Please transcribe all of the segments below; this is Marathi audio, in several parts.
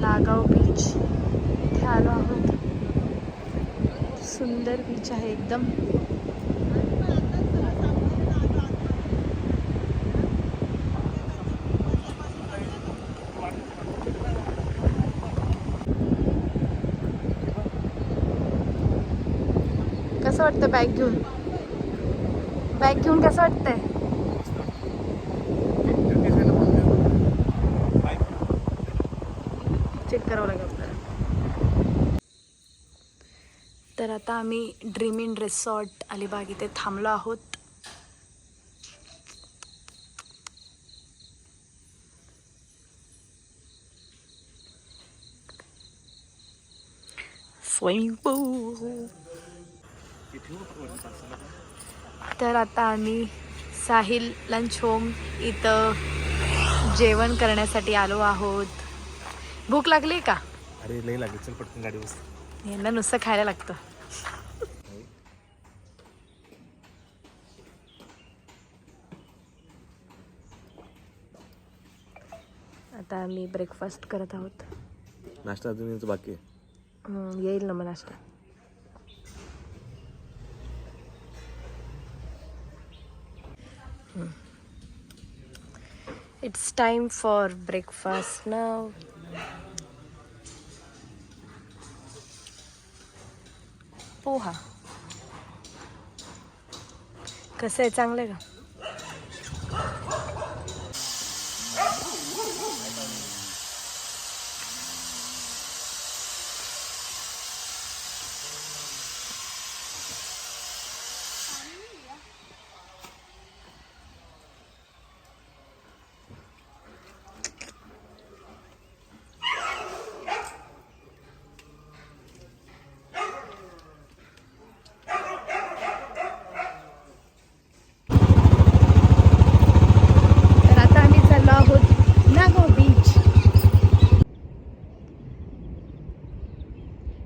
नागाव बीच इथे आलो आहोत. सुंदर बीच आहे एकदम. कसं वाटतं बॅग घेऊन कसं वाटतंय? चेक करावं लागेल आपल्याला. तर आता आम्ही ड्रीम इन रिसॉर्ट अलिबाग इथे थांबलो आहोत. स्विमिंग पूल. तर आता आम्ही साहिल लंच होम इथं जेवण करण्यासाठी आलो आहोत. भूक लागली का? अरे लई लागली, चल पटकन गाडी बस. यांना नुसतं खायला लागतं. आता आम्ही ब्रेकफास्ट करत आहोत. नाश्ता अजून यायचं बाकी आहे. येईल ना मग नाश्ता. इट्स टाइम फॉर ब्रेकफास्ट नाव. पोहा कसं आहे, चांगलं आहे का?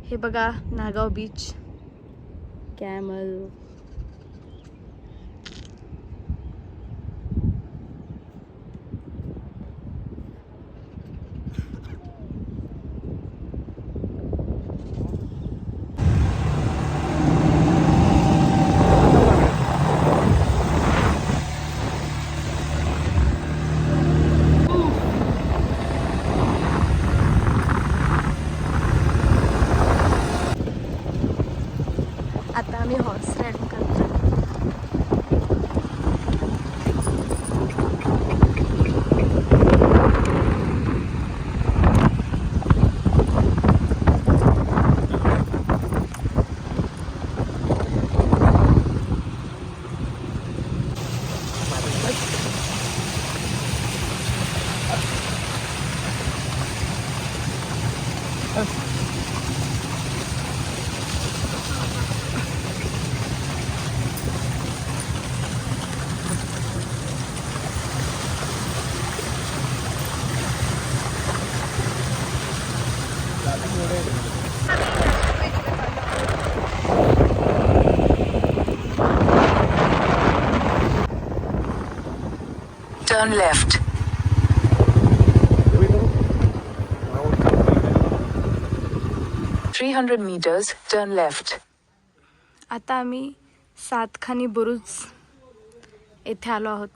हे बघा नागाव बीच. कॅमल. आता आम्ही हॉर्स राईडिंग करतो. Turn left. 300 meters, turn left. आता आम्ही सातखानी बुरुज येथे आलो आहोत.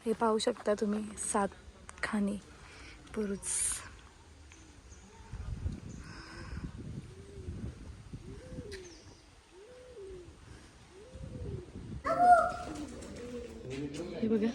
हे पाहू शकता तुम्ही सातखानी बुरुज. हे बघा.